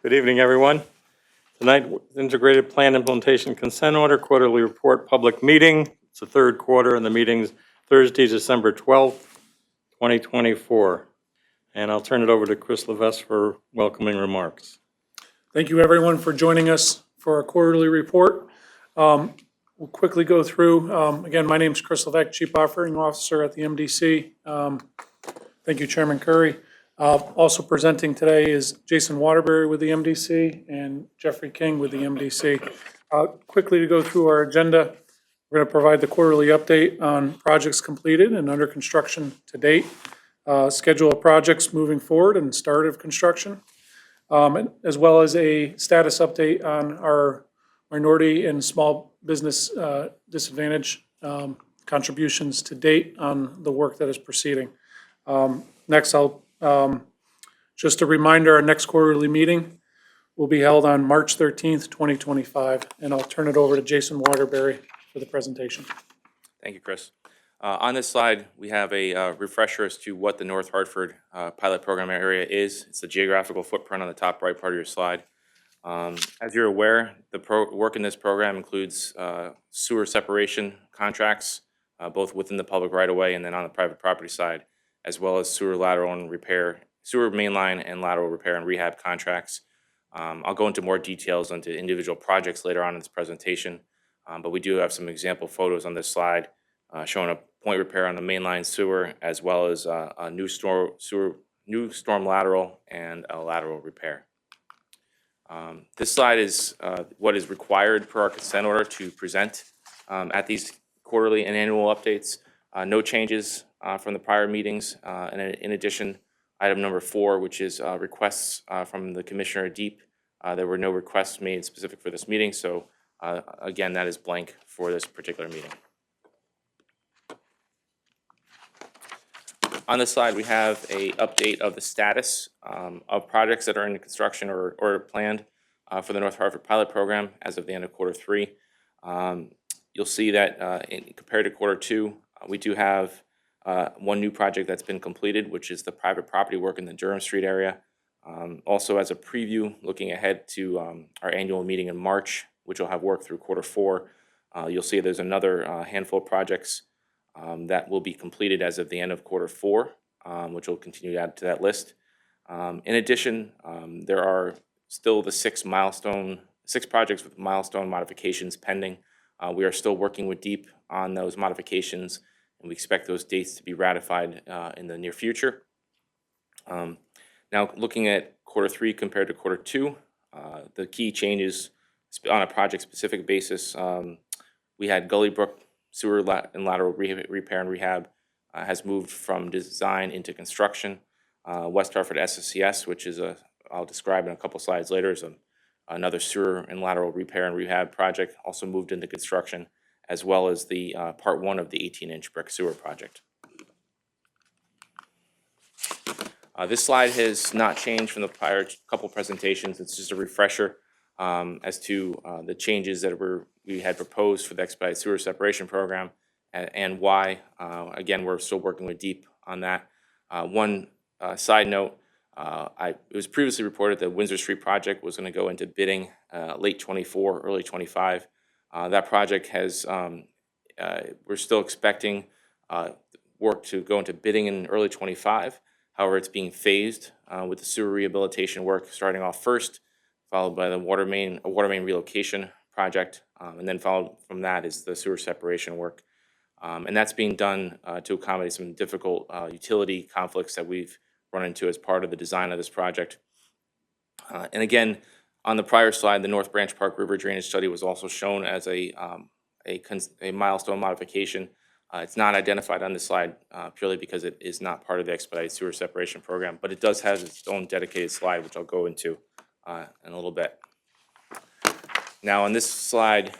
Good evening, everyone. Tonight, Integrated Plan Implementation Consent Order, Quarterly Report, Public Meeting. It's the third quarter, and the meeting's Thursday, December 12th, 2024. And I'll turn it over to Chris Levesque for welcoming remarks. Thank you, everyone, for joining us for our quarterly report. We'll quickly go through. Again, my name is Chris Levesque, Chief Operating Officer at the MDC. Thank you, Chairman Curry. Also presenting today is Jason Waterbury with the MDC and Jeffrey King with the MDC. Quickly to go through our agenda, we're going to provide the quarterly update on projects completed and under construction to date, schedule of projects moving forward and start of construction, as well as a status update on our minority and small business disadvantage contributions to date on the work that is proceeding. Next, just a reminder, our next quarterly meeting will be held on March 13th, 2025, and I'll turn it over to Jason Waterbury for the presentation. Thank you, Chris. On this slide, we have a refresher as to what the North Hartford pilot program area is. It's the geographical footprint on the top right part of your slide. As you're aware, the work in this program includes sewer separation contracts, both within the public right-of-way and then on the private property side, as well as sewer lateral and repair, sewer mainline and lateral repair and rehab contracts. I'll go into more details onto individual projects later on in this presentation, but we do have some example photos on this slide showing a point repair on the mainline sewer, as well as a new storm lateral and a lateral repair. This slide is what is required per our consent order to present at these quarterly and annual updates. No changes from the prior meetings. And in addition, item number 4, which is requests from the Commissioner Deep. There were no requests made specific for this meeting, so again, that is blank for this particular meeting. On this slide, we have a update of the status of projects that are in construction or planned for the North Hartford pilot program as of the end of quarter 3. You'll see that compared to quarter 2, we do have one new project that's been completed, which is the private property work in the Durham Street area. Also, as a preview, looking ahead to our annual meeting in March, which will have work through quarter 4, you'll see there's another handful of projects that will be completed as of the end of quarter 4, which will continue to add to that list. In addition, there are still the 6 projects with milestone modifications pending. We are still working with Deep on those modifications, and we expect those dates to be ratified in the near future. Now, looking at quarter 3 compared to quarter 2, the key changes on a project-specific basis, we had Gully Brook sewer and lateral repair and rehab has moved from design into construction. West Hartford SSCS, which is I'll describe in a couple slides later, is another sewer and lateral repair and rehab project, also moved into construction, as well as the part 1 of the 18-inch brick sewer project. This slide has not changed from the prior couple presentations. It's just a refresher as to the changes that we had proposed for the expedited sewer separation program and why. Again, we're still working with Deep on that. One side note, it was previously reported that Windsor Street project was going to go into bidding late 24, early 25. That project has, we're still expecting work to go into bidding in early 25. However, it's being phased with the sewer rehabilitation work starting off first, followed by the water main relocation project, and then followed from that is the sewer separation work. And that's being done to accommodate some difficult utility conflicts that we've run into as part of the design of this project. And again, on the prior slide, the North Branch Park River Drainage Study was also shown as a milestone modification. It's not identified on this slide purely because it is not part of the expedited sewer separation program, but it does have its own dedicated slide, which I'll go into in a little bit. Now on this slide,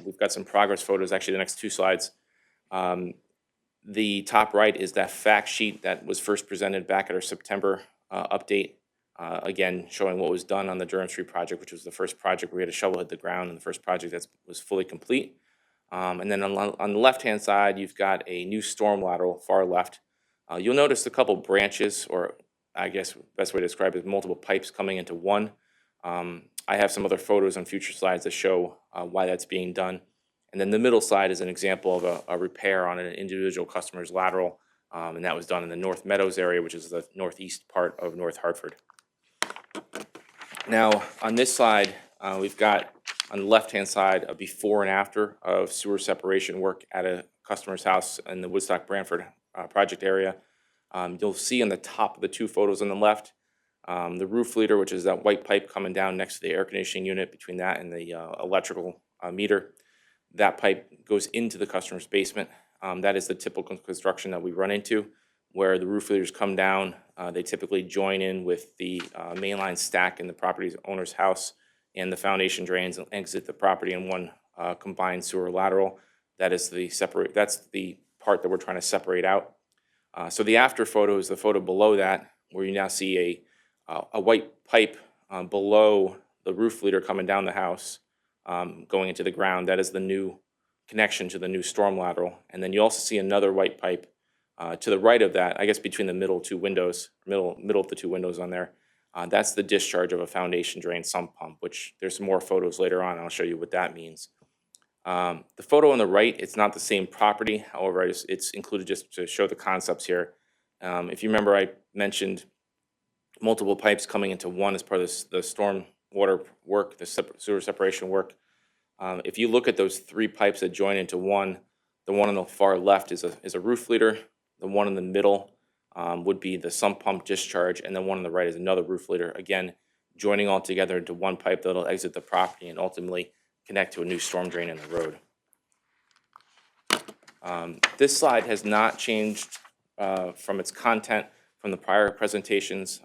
we've got some progress photos, actually the next 2 slides. The top right is that fact sheet that was first presented back at our September update, again showing what was done on the Durham Street project, which was the first project where we had a shovel hit the ground and the first project that was fully complete. And then on the left-hand side, you've got a new storm lateral, far left. You'll notice a couple branches, or I guess best way to describe it is multiple pipes coming into one. I have some other photos on future slides that show why that's being done. And then the middle slide is an example of a repair on an individual customer's lateral, and that was done in the North Meadows area, which is the northeast part of North Hartford. Now, on this slide, we've got on the left-hand side a before and after of sewer separation work at a customer's house in the Woodstock Branford project area. You'll see on the top of the two photos on the left, the roof leader, which is that white pipe coming down next to the air conditioning unit between that and the electrical meter. That pipe goes into the customer's basement. That is the typical construction that we run into, where the roof leaders come down. They typically join in with the mainline stack in the property owner's house, and the foundation drains and exit the property in one combined sewer lateral. That's the part that we're trying to separate out. So the after photo is the photo below that, where you now see a white pipe below the roof leader coming down the house, going into the ground. That is the new connection to the new storm lateral. And then you also see another white pipe to the right of that, I guess between the middle of the two windows on there. That's the discharge of a foundation drain sump pump, which there's some more photos later on. I'll show you what that means. The photo on the right, it's not the same property. However, it's included just to show the concepts here. If you remember, I mentioned multiple pipes coming into one as part of the storm water work, the sewer separation work. If you look at those three pipes that join into one, the one on the far left is a roof leader. The one in the middle would be the sump pump discharge, and the one on the right is another roof leader. Again, joining all together into one pipe that'll exit the property and ultimately connect to a new storm drain in the road. This slide has not changed from its content from the prior presentations.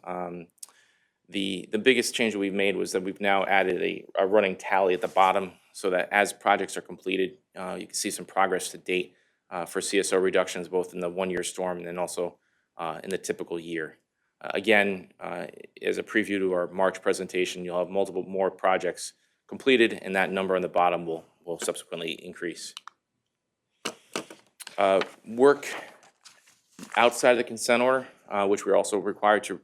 The biggest change that we've made was that we've now added a running tally at the bottom, so that as projects are completed, you can see some progress to date for CSO reductions, both in the one-year storm and then also in the typical year. Again, as a preview to our March presentation, you'll have multiple more projects completed, and that number on the bottom will subsequently increase. Work outside of the consent order, which we're also required to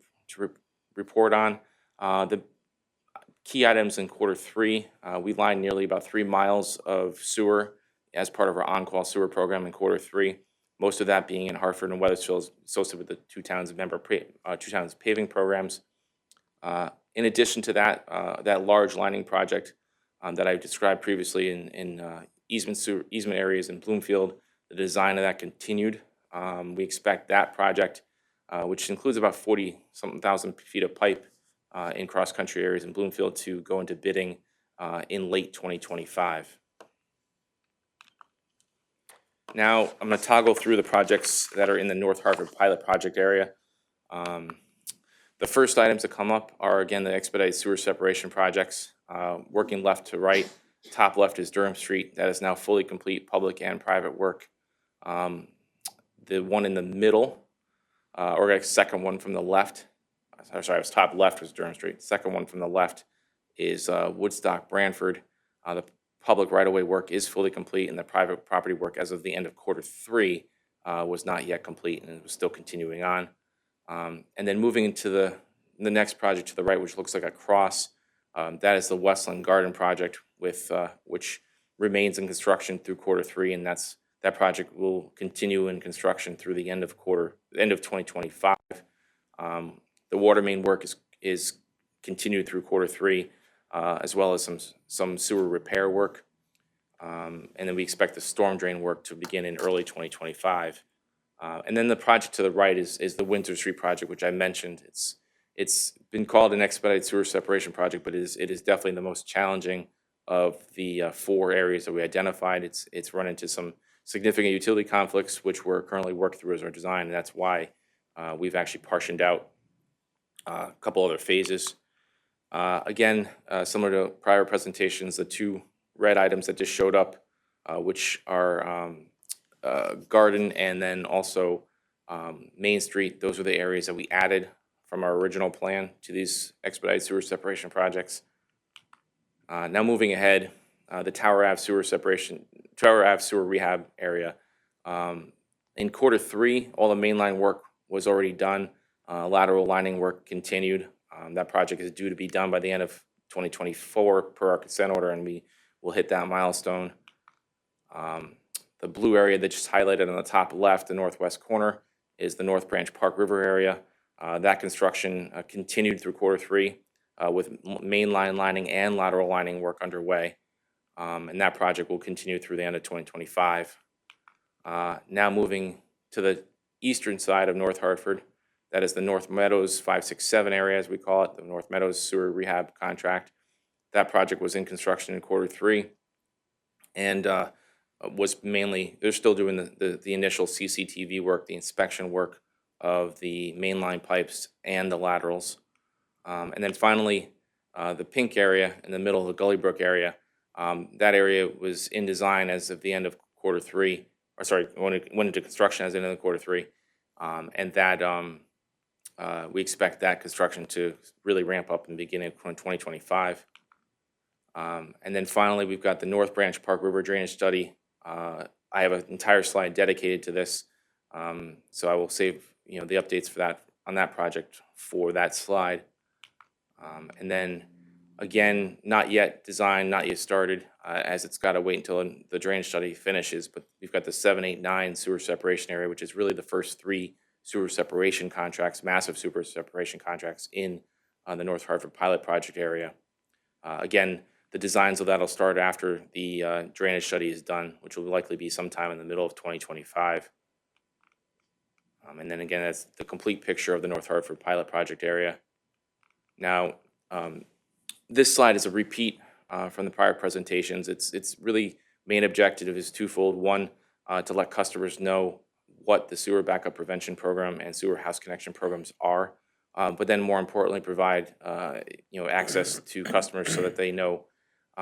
report on. The key items in Q3, we lined nearly about 3 miles of sewer as part of our on-call sewer program in Q3. Most of that being in Hartford and Weathersfield, associated with the two towns paving programs. In addition to that, that large lining project that I described previously in easement areas in Bloomfield, the design of that continued. We expect that project, which includes about 40-something thousand feet of pipe in cross-country areas in Bloomfield, to go into bidding in late 2025. Now, I'm going to toggle through the projects that are in the North Hartford pilot project area. The first items that come up are, again, the expedited sewer separation projects. Working left to right, top left is Durham Street. That is now fully complete, public and private work. The one in the middle, or the second one from the left, sorry, it was top left was Durham Street. Second one from the left is Woodstock Branford. The public right-of-way work is fully complete, and the private property work as of the end of Q3 was not yet complete, and it was still continuing on. And then moving into the next project to the right, which looks like a cross, that is the Westland Garden project, which remains in construction through Q3, and that project will continue in construction through the end of 2025. The water main work is continued through Q3, as well as some sewer repair work. And then we expect the storm drain work to begin in early 2025. And then the project to the right is the Windsor Street project, which I mentioned. It's been called an expedited sewer separation project, but it is definitely the most challenging of the 4 areas that we identified. It's run into some significant utility conflicts, which we're currently working through as our design, and that's why we've actually partitioned out a couple other phases. Again, similar to prior presentations, the 2 red items that just showed up, which are Garden and then also Main Street. Those are the areas that we added from our original plan to these expedited sewer separation projects. Now moving ahead, the Tower Ave sewer rehab area. In Q3, all the mainline work was already done. Lateral lining work continued. That project is due to be done by the end of 2024 per our consent order, and we will hit that milestone. The blue area that just highlighted on the top left, the northwest corner, is the North Branch Park River area. That construction continued through Q3 with main line lining and lateral lining work underway. And that project will continue through the end of 2025. Now moving to the eastern side of North Hartford, that is the North Meadows 567 area, as we call it, the North Meadows Sewer Rehab Contract. That project was in construction in Q3 and was mainly, they're still doing the initial CCTV work, the inspection work of the mainline pipes and the laterals. And then finally, the pink area in the middle of the Gully Brook area, that area was in design as of the end of Q3, or sorry, went into construction as of the end of Q3. And that we expect that construction to really ramp up in the beginning of 2025. And then finally, we've got the North Branch Park River Drainage Study. I have an entire slide dedicated to this, so I will save the updates for that on that project for that slide. And then again, not yet designed, not yet started, as it's got to wait until the drainage study finishes. But we've got the 789 sewer separation area, which is really the first 3 sewer separation contracts, massive sewer separation contracts in the North Hartford pilot project area. Again, the designs of that will start after the drainage study is done, which will likely be sometime in the middle of 2025. And then again, that's the complete picture of the North Hartford pilot project area. Now, this slide is a repeat from the prior presentations. It's really main objective is twofold. One, to let customers know what the sewer backup prevention program and sewer house connection programs are, but then more importantly, provide access to customers so that they know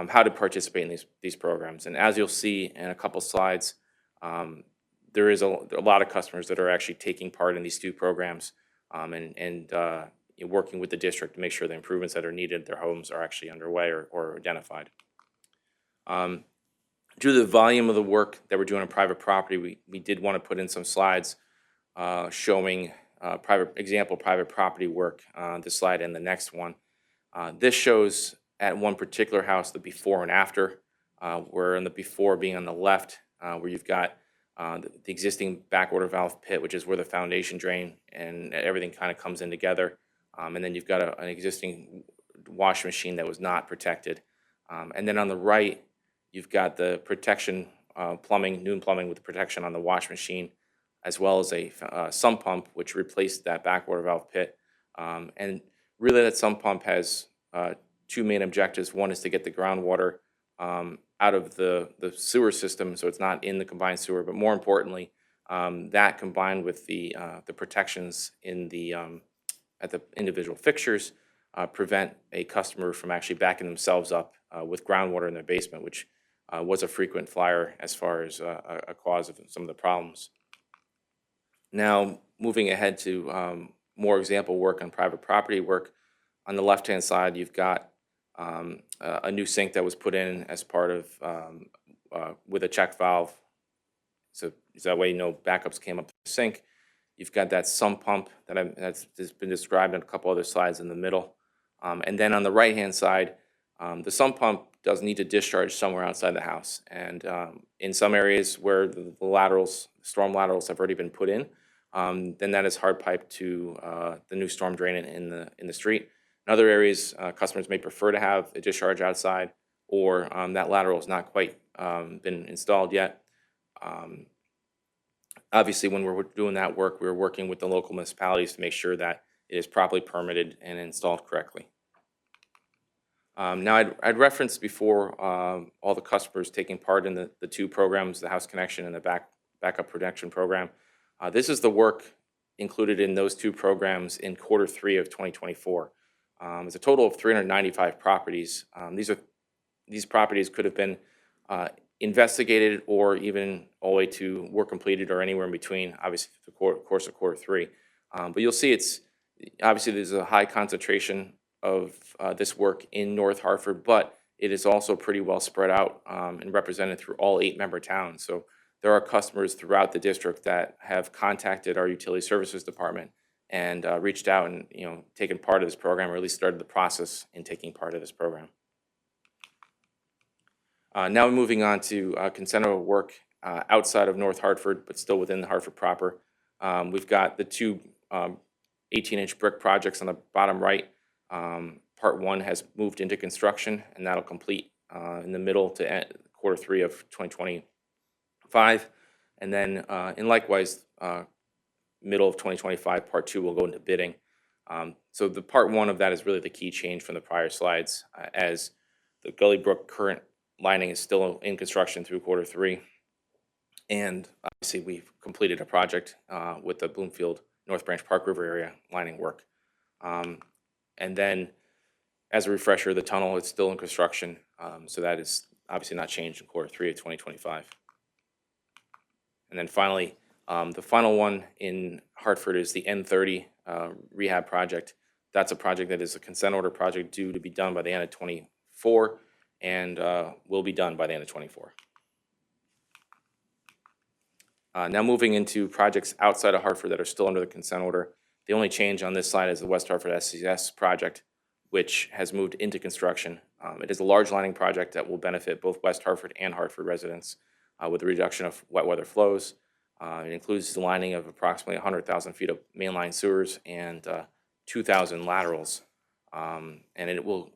how to participate in these programs. And as you'll see in a couple slides, there is a lot of customers that are actually taking part in these 2 programs and working with the district to make sure the improvements that are needed at their homes are actually underway or identified. Due to the volume of the work that we're doing on private property, we did want to put in some slides showing example private property work, this slide and the next one. This shows at one particular house the before and after, where in the before being on the left, where you've got the existing backwater valve pit, which is where the foundation drain and everything kind of comes in together. And then you've got an existing wash machine that was not protected. And then on the right, you've got the protection plumbing, new plumbing with protection on the wash machine, as well as a sump pump, which replaced that backwater valve pit. And really that sump pump has 2 main objectives. One is to get the groundwater out of the sewer system, so it's not in the combined sewer. But more importantly, that combined with the protections in the at the individual fixtures prevent a customer from actually backing themselves up with groundwater in their basement, which was a frequent flyer as far as a cause of some of the problems. Now, moving ahead to more example work on private property work, on the left-hand side, you've got a new sink that was put in as part of with a check valve, so that way no backups came up the sink. You've got that sump pump that's been described in a couple other slides in the middle. And then on the right-hand side, the sump pump does need to discharge somewhere outside the house. And in some areas where the laterals, storm laterals have already been put in, then that is hard piped to the new storm drain in the street. In other areas, customers may prefer to have a discharge outside, or that lateral has not quite been installed yet. Obviously, when we're doing that work, we're working with the local municipalities to make sure that it is properly permitted and installed correctly. Now, I'd referenced before all the customers taking part in the 2 programs, the House Connection and the Backup Protection Program. This is the work included in those 2 programs in Q3 of 2024. It's a total of 395 properties. These properties could have been investigated or even all the way to work completed or anywhere in between, obviously, the course of Q3. But you'll see obviously there's a high concentration of this work in North Hartford, but it is also pretty well spread out and represented through all 8 member towns. So there are customers throughout the district that have contacted our utility services department and reached out and, taken part of this program, or at least started the process in taking part of this program. Now moving on to consent order work outside of North Hartford, but still within the Hartford proper. We've got the two 18-inch brick projects on the bottom right. Part one has moved into construction, and that'll complete in the middle to quarter three of 2025. And then, and likewise, middle of 2025, part two will go into bidding. So the part one of that is really the key change from the prior slides, as the Gully Brook current lining is still in construction through quarter three. And obviously, we've completed a project with the Bloomfield North Branch Park River area lining work. And then, as a refresher, the tunnel is still in construction, so that is obviously not changed in quarter three of 2025. And then finally, the final one in Hartford is the N30 rehab project. That's a project that is a consent order project due to be done by the end of 24 and will be done by the end of 24. Now moving into projects outside of Hartford that are still under the consent order. The only change on this slide is the West Hartford SCS project, which has moved into construction. It is a large lining project that will benefit both West Hartford and Hartford residents with the reduction of wet weather flows. It includes the lining of approximately 100,000 feet of mainline sewers and 2,000 laterals, and it will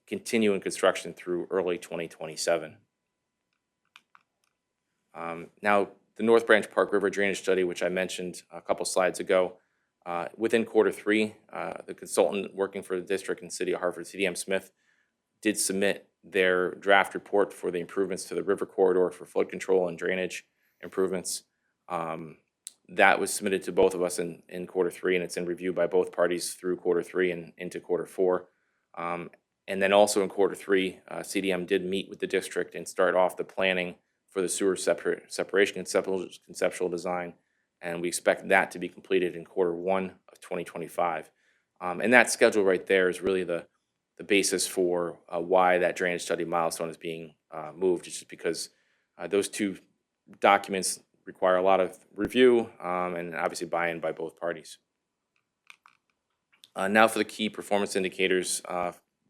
continue in construction through early 2027. Now, the North Branch Park River Drainage Study, which I mentioned a couple slides ago, within quarter three, the consultant working for the district and city of Hartford, CDM Smith, did submit their draft report for the improvements to the river corridor for flood control and drainage improvements. That was submitted to both of us in quarter three, and it's in review by both parties through quarter three and into quarter four. And then also in quarter three, CDM did meet with the district and start off the planning for the sewer separation conceptual design, and we expect that to be completed in quarter one of 2025. And that schedule right there is really the basis for why that drainage study milestone is being moved. It's just because those two documents require a lot of review and obviously buy-in by both parties. Now for the key performance indicators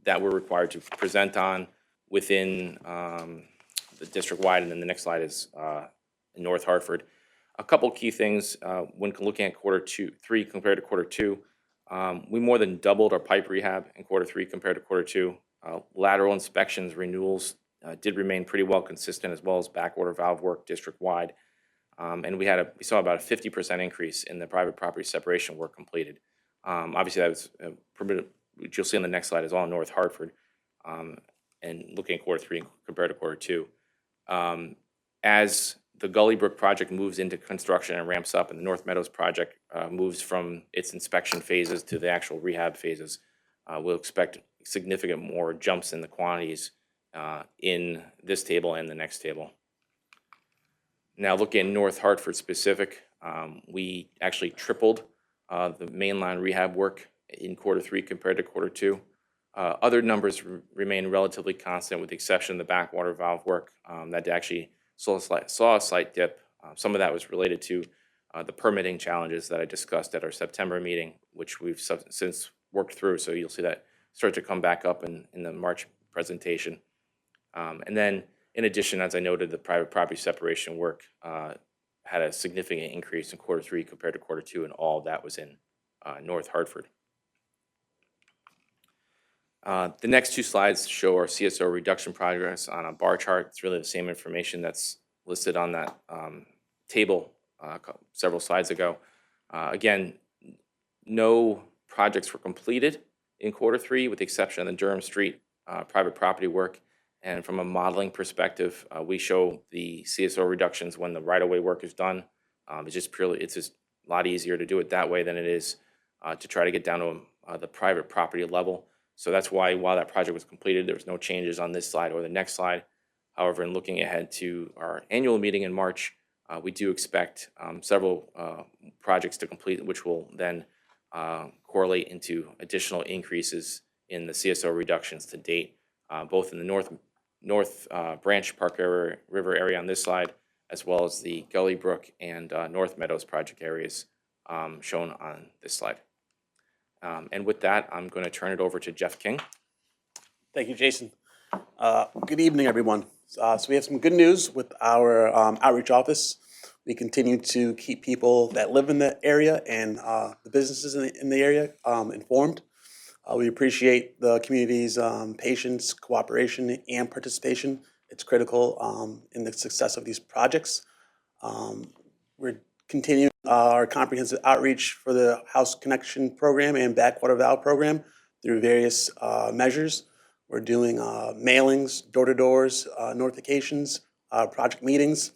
that we're required to present on within the district-wide, and then the next slide is in North Hartford. A couple key things when looking at quarter three compared to quarter two. We more than doubled our pipe rehab in quarter three compared to quarter two. Lateral inspections, renewals did remain pretty well consistent, as well as backwater valve work district-wide. And we saw about a 50% increase in the private property separation work completed. Obviously, that was permitted, which you'll see on the next slide, is all in North Hartford. And looking at quarter three compared to quarter two. As the Gully Brook project moves into construction and ramps up, and the North Meadows project moves from its inspection phases to the actual rehab phases, we'll expect significant more jumps in the quantities in this table and the next table. Now looking at North Hartford specific, we actually tripled the mainline rehab work in quarter three compared to quarter two. Other numbers remain relatively constant, with the exception of the backwater valve work that actually saw a slight dip. Some of that was related to the permitting challenges that I discussed at our September meeting, which we've since worked through. So you'll see that start to come back up in the March presentation. And then, in addition, as I noted, the private property separation work had a significant increase in quarter three compared to quarter two, and all of that was in North Hartford. The next two slides show our CSO reduction progress on a bar chart. It's really the same information that's listed on that table several slides ago. Again, no projects were completed in quarter three, with the exception of the Durham Street private property work. And from a modeling perspective, we show the CSO reductions when the right-of-way work is done. It's just a lot easier to do it that way than it is to try to get down to the private property level. So that's why, while that project was completed, there was no changes on this slide or the next slide. However, in looking ahead to our annual meeting in March, we do expect several projects to complete, which will then correlate into additional increases in the CSO reductions to date, both in the North Branch Park River area on this slide, as well as the Gully Brook and North Meadows project areas shown on this slide. And with that, I'm going to turn it over to Jeff King. Thank you, Jason. Good evening, everyone. So we have some good news with our outreach office. We continue to keep people that live in the area and the businesses in the area informed. We appreciate the community's patience, cooperation, and participation. It's critical in the success of these projects. We're continuing our comprehensive outreach for the House Connection Program and Backwater Valve Program through various measures. We're doing mailings, door-to-doors, notifications, project meetings,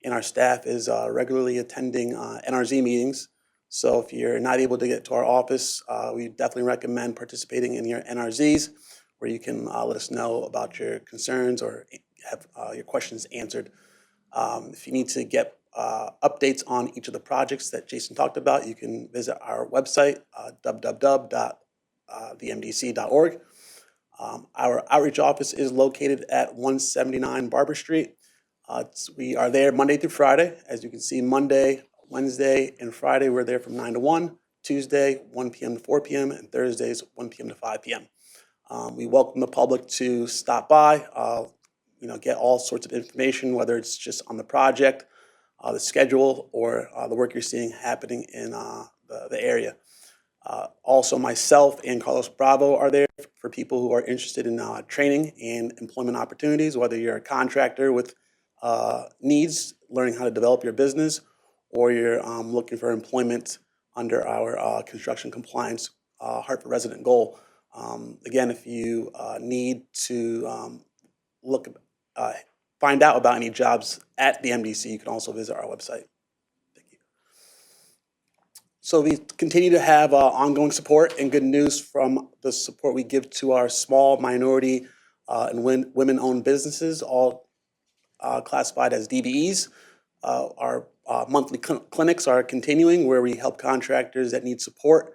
and our staff is regularly attending NRZ meetings. So if you're not able to get to our office, we definitely recommend participating in your NRZs, where you can let us know about your concerns or have your questions answered. If you need to get updates on each of the projects that Jason talked about, you can visit our website, www.themdc.org. Our outreach office is located at 179 Barber Street. We are there Monday through Friday. As you can see, Monday, Wednesday, and Friday, we're there from 9 to 1, Tuesday, 1 p.m. to 4 p.m., and Thursdays, 1 p.m. to 5 p.m. We welcome the public to stop by, get all sorts of information, whether it's just on the project, the schedule, or the work you're seeing happening in the area. Also, myself and Carlos Bravo are there for people who are interested in training and employment opportunities, whether you're a contractor with needs, learning how to develop your business, or you're looking for employment under our construction compliance Hartford resident goal. Again, if you need to find out about any jobs at the MDC, you can also visit our website. Thank you. So we continue to have ongoing support and good news from the support we give to our small minority and women-owned businesses, all classified as DBEs. Our monthly clinics are continuing, where we help contractors that need support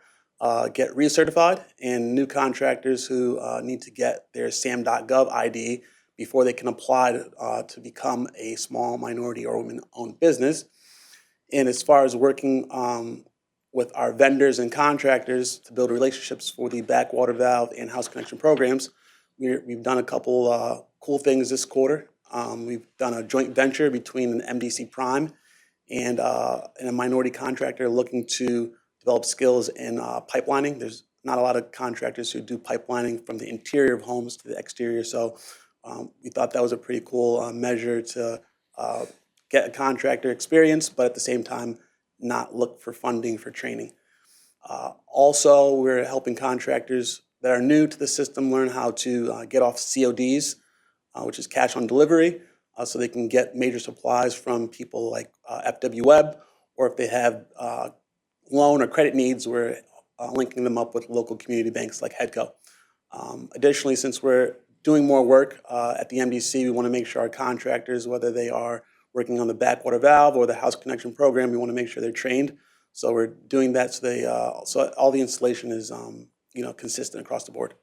get recertified, and new contractors who need to get their SAM.gov ID before they can apply to become a small minority or women-owned business. And as far as working with our vendors and contractors to build relationships for the backwater valve and house connection programs, we've done a couple cool things this quarter. We've done a joint venture between an MDC Prime and a minority contractor looking to develop skills in pipelining. There's not a lot of contractors who do pipelining from the interior of homes to the exterior, so we thought that was a pretty cool measure to get a contractor experience, but at the same time, not look for funding for training. Also, we're helping contractors that are new to the system learn how to get off CODs, which is cash on delivery, so they can get major supplies from people like FW Web, or if they have loan or credit needs, we're linking them up with local community banks like HEDCO. Additionally, since we're doing more work at the MDC, we want to make sure our contractors, whether they are working on the backwater valve or the house connection program, we want to make sure they're trained. So we're doing that so all the installation is consistent across the board.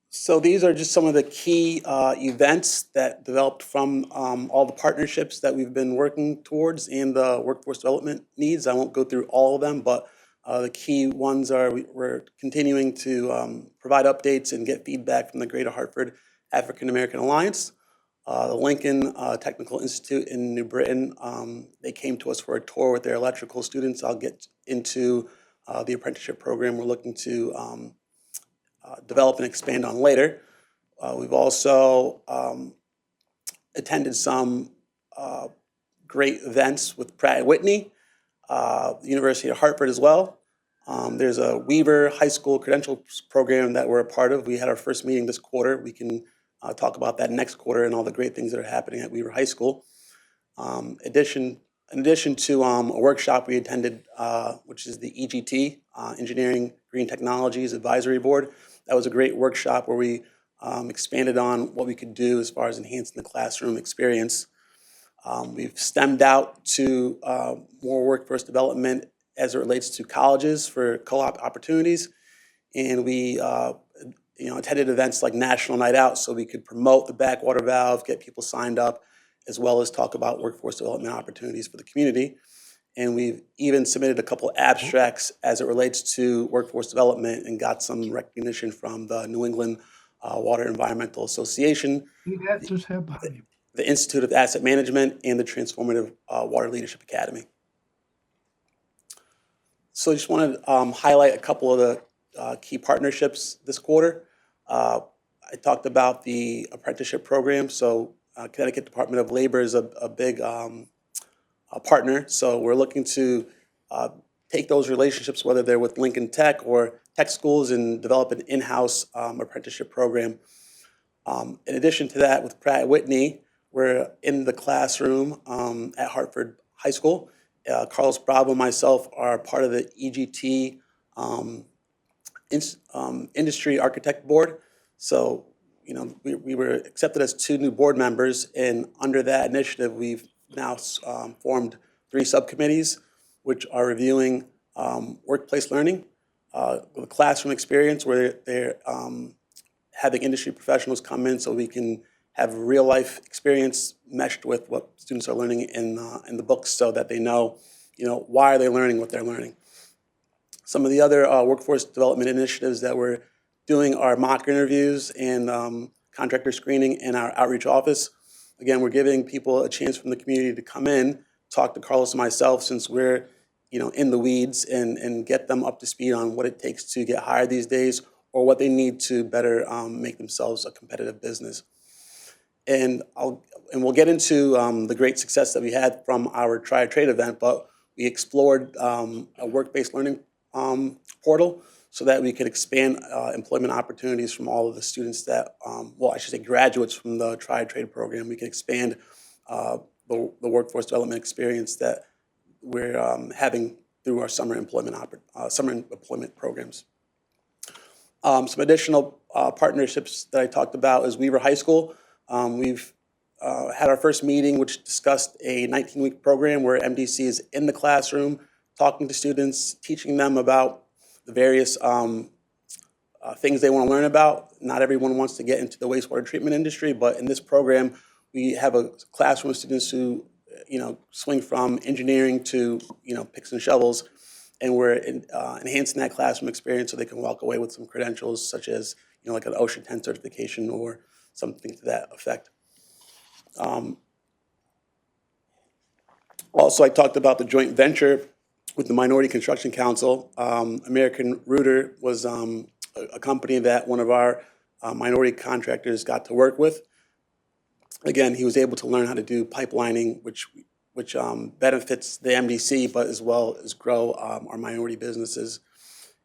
So these are just some of the key events that developed from all the partnerships that we've been working towards and the workforce development needs. I won't go through all of them, but the key ones are we're continuing to provide updates and get feedback from the Greater Hartford African American Alliance. The Lincoln Technical Institute in New Britain, they came to us for a tour with their electrical students. I'll get into the apprenticeship program we're looking to develop and expand on later. We've also attended some great events with Pratt & Whitney, the University of Hartford as well. There's a Weaver High School credentials program that we're a part of. We had our first meeting this quarter. We can talk about that next quarter and all the great things that are happening at Weaver High School. In addition to a workshop we attended, which is the EGT, Engineering Green Technologies Advisory Board. That was a great workshop where we expanded on what we could do as far as enhancing the classroom experience. We've stemmed out to more workforce development as it relates to colleges for co-op opportunities. And we attended events like National Night Out so we could promote the backwater valve, get people signed up, as well as talk about workforce development opportunities for the community. And we've even submitted a couple abstracts as it relates to workforce development and got some recognition from the New England Water Environmental Association, the Institute of Asset Management, and the Transformative Water Leadership Academy. So I just want to highlight a couple of the key partnerships this quarter. I talked about the apprenticeship program. So Connecticut Department of Labor is a big partner. So we're looking to take those relationships, whether they're with Lincoln Tech or tech schools, and develop an in-house apprenticeship program. In addition to that, with Pratt Whitney, we're in the classroom at Hartford High School. Carlos Bravo and myself are part of the EGT Industry Architect Board. So, you know, we were accepted as 2 new board members, and under that initiative, we've now formed 3 subcommittees, which are reviewing workplace learning, the classroom experience, where they're having industry professionals come in so we can have real life experience meshed with what students are learning in the books, so that they know, you know, why are they learning what they're learning. Some of the other workforce development initiatives that we're doing are mock interviews and contractor screening in our outreach office. Again, we're giving people a chance from the community to come in, talk to Carlos and myself, since we're, you know, in the weeds, and get them up to speed on what it takes to get hired these days, or what they need to better make themselves a competitive business. And we'll get into the great success that we had from our Try Trade event, but we explored a work-based learning portal so that we could expand employment opportunities from all of the students that, well, I should say graduates from the Try Trade program. We can expand the workforce development experience that we're having through our summer employment programs. Some additional partnerships that I talked about is Weaver High School. We've had our first meeting, which discussed a 19-week program where MDC is in the classroom, talking to students, teaching them about the various things they want to learn about. Not everyone wants to get into the wastewater treatment industry, but in this program, we have a classroom of students who, you know, swing from engineering to, you know, picks and shovels, and we're enhancing that classroom experience so they can walk away with some credentials, such as, you know, like an OSHA 10 certification or something to that effect. Also, I talked about the joint venture with the Minority Construction Council. American Rooter was a company that one of our minority contractors got to work with. Again, he was able to learn how to do pipelining, which benefits the MDC, but as well as grow our minority businesses.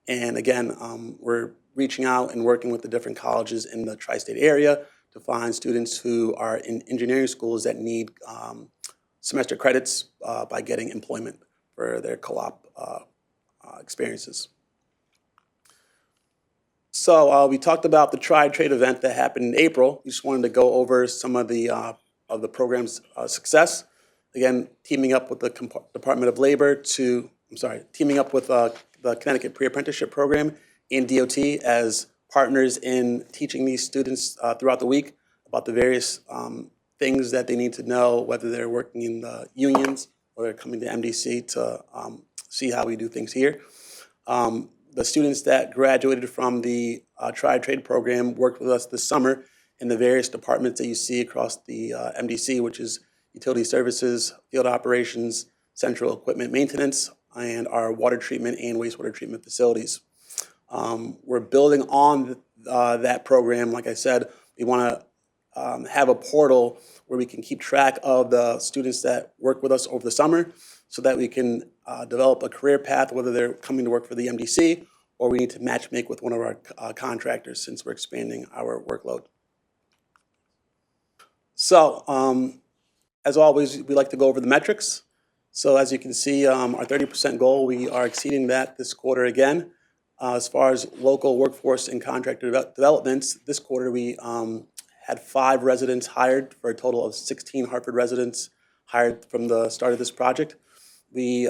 And again, we're reaching out and working with the different colleges in the tri-state area to find students who are in engineering schools that need semester credits by getting employment for their co-op experiences. So we talked about the Try Trade event that happened in April. We just wanted to go over some of the program's success. Again, teaming up with the Department of Labor teaming up with the Connecticut Pre-Apprenticeship Program and DOT as partners in teaching these students throughout the week about the various things that they need to know, whether they're working in the unions or they're coming to MDC to see how we do things here. The students that graduated from the Try Trade program worked with us this summer in the various departments that you see across the MDC, which is utility services, field operations, central equipment maintenance, and our water treatment and wastewater treatment facilities. We're building on that program. Like I said, we want to have a portal where we can keep track of the students that work with us over the summer so that we can develop a career path, whether they're coming to work for the MDC or we need to match make with one of our contractors since we're expanding our workload. So as always, we like to go over the metrics. So as you can see, our 30% goal, we are exceeding that this quarter again. As far as local workforce and contractor developments, this quarter we had 5 residents hired for a total of 16 Hartford residents hired from the start of this project. We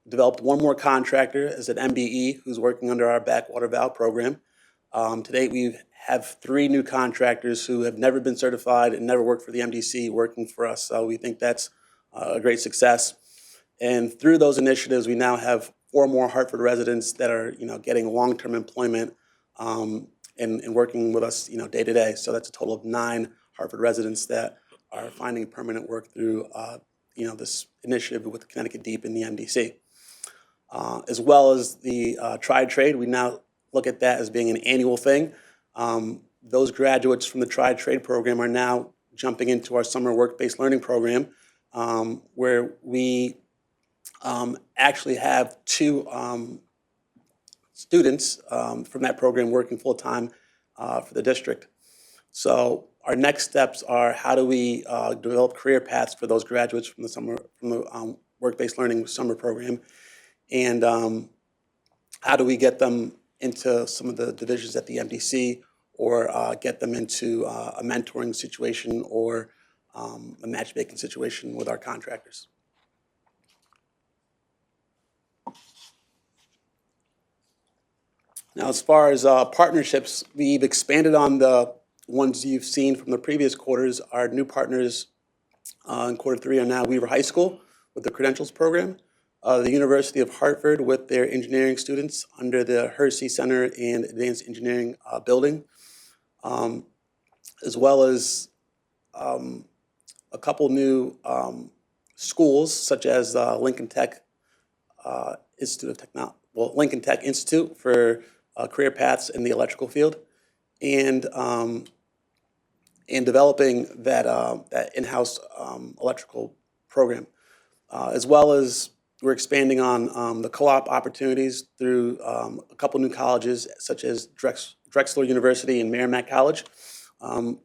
developed one more contractor as an MBE who's working under our backwater valve program. To date, we have 3 new contractors who have never been certified and never worked for the MDC working for us. So we think that's a great success. And through those initiatives, we now have 4 more Hartford residents that are, getting long-term employment and working with us, day to day. So that's a total of 9 Hartford residents that are finding permanent work through, this initiative with Connecticut Deep and the MDC. As well as the Tri-Trade, we now look at that as being an annual thing. Those graduates from the Tri-Trade program are now jumping into our summer work-based learning program, where we actually have 2 students from that program working full-time for the district. So our next steps are, how do we develop career paths for those graduates from the work-based learning summer program, and how do we get them into some of the divisions at the MDC, or get them into a mentoring situation or a matchmaking situation with our contractors. Now, as far as partnerships, we've expanded on the ones you've seen from the previous quarters. Our new partners in quarter 3 are now Weaver High School with the Credentials program, the University of Hartford with their engineering students under the Hersey Center and Advanced Engineering building, as well as a couple new schools, such as Lincoln Tech Institute of Technology, Lincoln Tech Institute for career paths in the electrical field, and developing that in-house electrical program, as well as we're expanding on the co-op opportunities through a couple new colleges, such as Drexel University and Merrimack College, and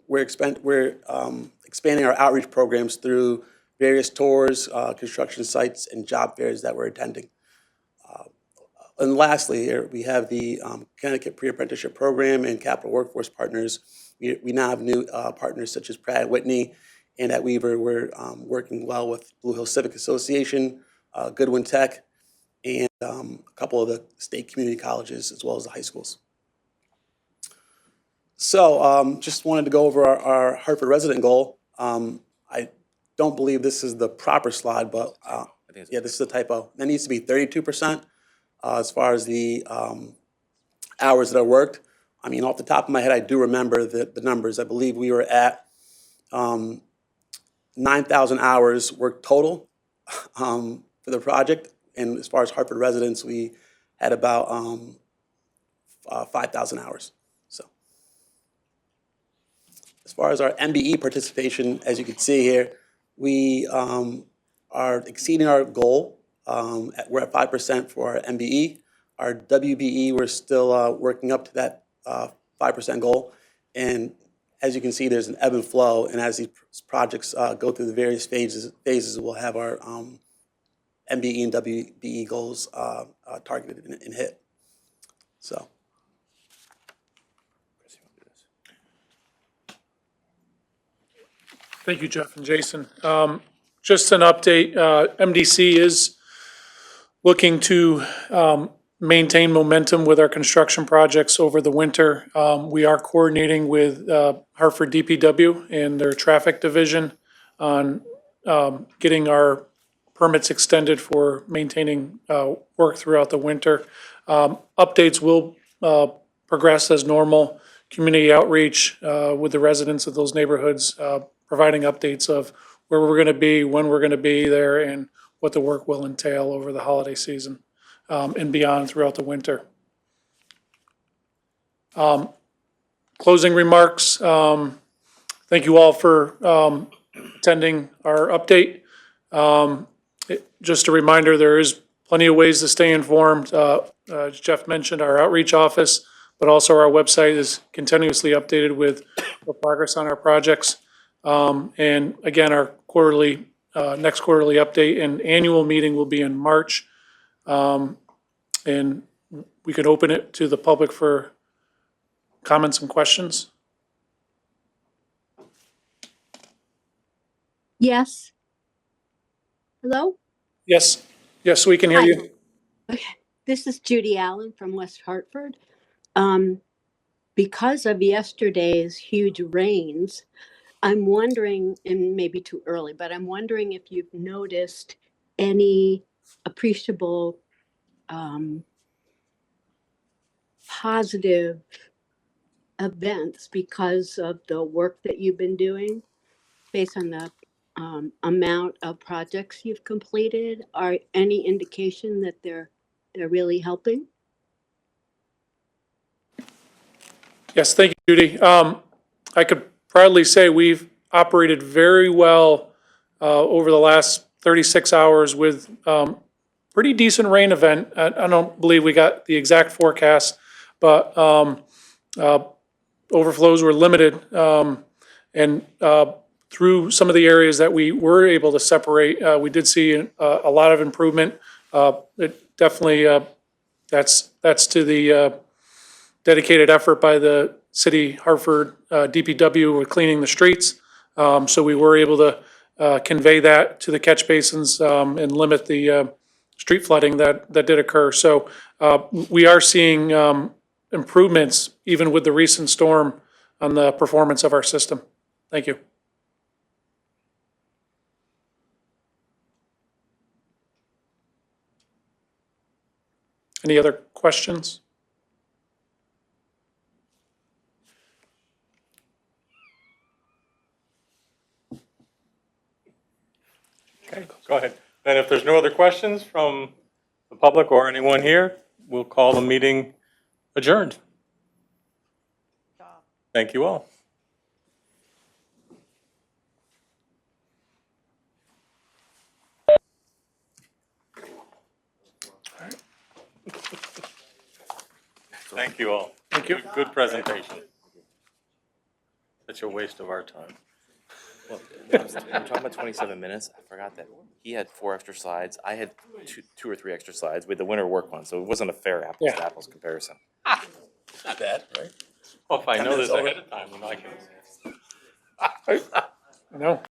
we're expanding our outreach programs through various tours, construction sites, and job fairs that we're attending. And lastly, here we have the Connecticut Pre-Apprenticeship Program and Capital Workforce Partners. We now have new partners such as Pratt & Whitney, and at Weaver, we're working well with Blue Hill Civic Association, Goodwin Tech, and a couple of the state community colleges, as well as the high schools. So just wanted to go over our Hartford resident goal. I don't believe this is the proper slide, but yeah, this is a typo. That needs to be 32%. As far as the hours that I worked, I mean, off the top of my head, I do remember the numbers. I believe we were at 9,000 hours worked total for the project. And as far as Hartford residents, we had about 5,000 hours. So as far as our MBE participation, as you can see here, we are exceeding our goal. We're at 5% for our MBE. Our WBE, we're still working up to that 5% goal. And as you can see, there's an ebb and flow. And as these projects go through the various phases, we'll have our MBE and WBE goals targeted and hit. So. Thank you, Jeff and Jason. Just an update, MDC is looking to maintain momentum with our construction projects over the winter. We are coordinating with Hartford DPW and their traffic division on getting our permits extended for maintaining work throughout the winter. Updates will progress as normal. Community outreach with the residents of those neighborhoods, providing updates of where we're going to be, when we're going to be there, and what the work will entail over the holiday season and beyond throughout the winter. Closing remarks. Thank you all for attending our update. Just a reminder, there is plenty of ways to stay informed. As Jeff mentioned, our outreach office, but also our website is continuously updated with the progress on our projects. And again, our next quarterly update and annual meeting will be in March. And we could open it to the public for comments and questions. Yes. Hello? Yes, we can hear you. Okay, This is Judy Allen from West Hartford. Because of yesterday's huge rains, I'm wondering, and maybe too early, but I'm wondering if you've noticed any appreciable positive events because of the work that you've been doing based on the amount of projects you've completed. Are any indication that they're really helping? Yes, thank you, Judy. I could proudly say we've operated very well over the last 36 hours with pretty decent rain event. I don't believe we got the exact forecast, but overflows were limited. And through some of the areas that we were able to separate, we did see a lot of improvement. It definitely, that's to the dedicated effort by the city Hartford DPW with cleaning the streets. So we were able to convey that to the catch basins and limit the street flooding that did occur. So we are seeing improvements even with the recent storm on the performance of our system. Thank you. Any other questions? Okay, go ahead. Then if there's no other questions from the public or anyone here, we'll call the meeting adjourned. Thank you all. Thank you all. Thank you. Good presentation. Such a waste of our time. Well, we're talking about 27 minutes. I forgot that he had 4 extra slides. I had two or three extra slides with the winter work one, so it wasn't a fair apples to apples comparison. Not bad, right? Well, if I know this over. ahead of time, then I can. No.